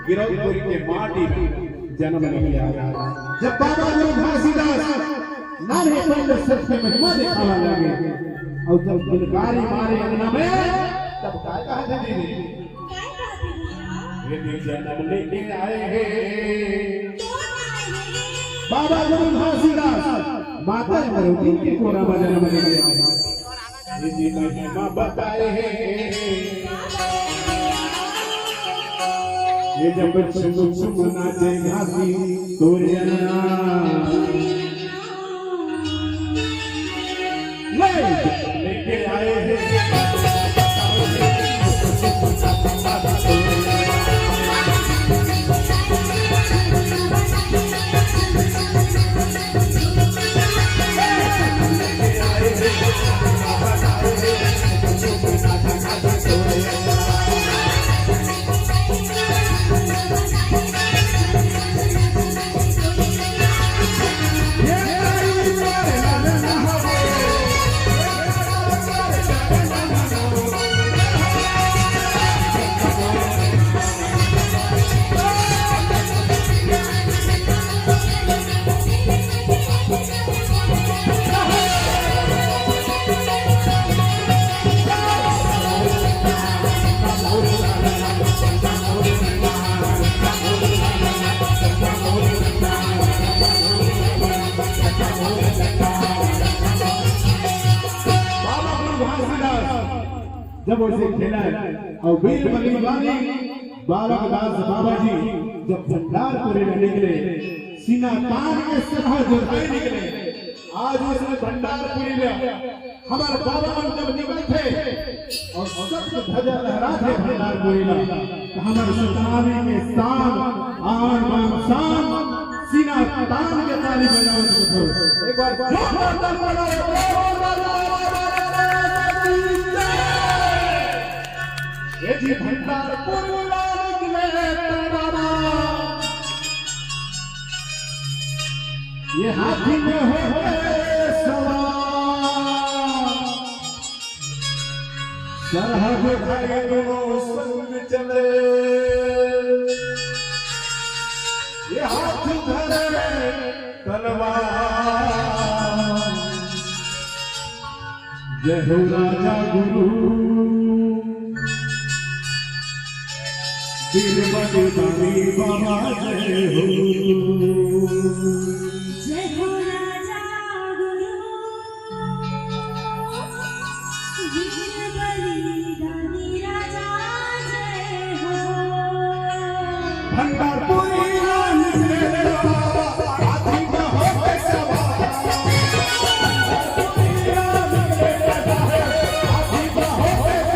गिरौदपुरी के माटी जन्म लिया। जब बाबा गुरु घासीदास नारे पहले सबसे महिमा दिखावा लगे और जब बिलकारी मारे अंगना में तब काय कहा दीदी ये जन्म लेके आए हैं बाबा गुरु घासीदास माता मरुदी के कोरा में जन्म लेके आए हैं। जी महिमा बताए हैं ये जब चुम चुम नाचे घासी तोरिया लेके आए हैं जब उसे खेला और वीर बलिवानी बालक दास बाबा जी जब भंडारपुरी में निकले सीना तान के सरह जुड़ाई निकले। आज उसने भंडारपुरी में हमारे बाबा जब निकले थे और सब ध्वजा लहरा थे भंडारपुरी में तो हमारे सतावी के शान आन बान शान सीना तान के ताली बजाओ। एक बार ये जी भंडारपुर निकले बाबा ये हाथी में हो सवार सरहद भाई दोनों संग चले ये हाथ धरे तलवार जय हो राजा गुरु दिल बलिवानी बाबा जय हो राजा गुरु दिल बलिवानी राजा जय हो। भंडारपुरी निकले बाबा हाथी में हो सवार हाथी में हो सवार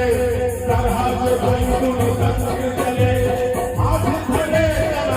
चले सरहद चले हाथ धरे बाबा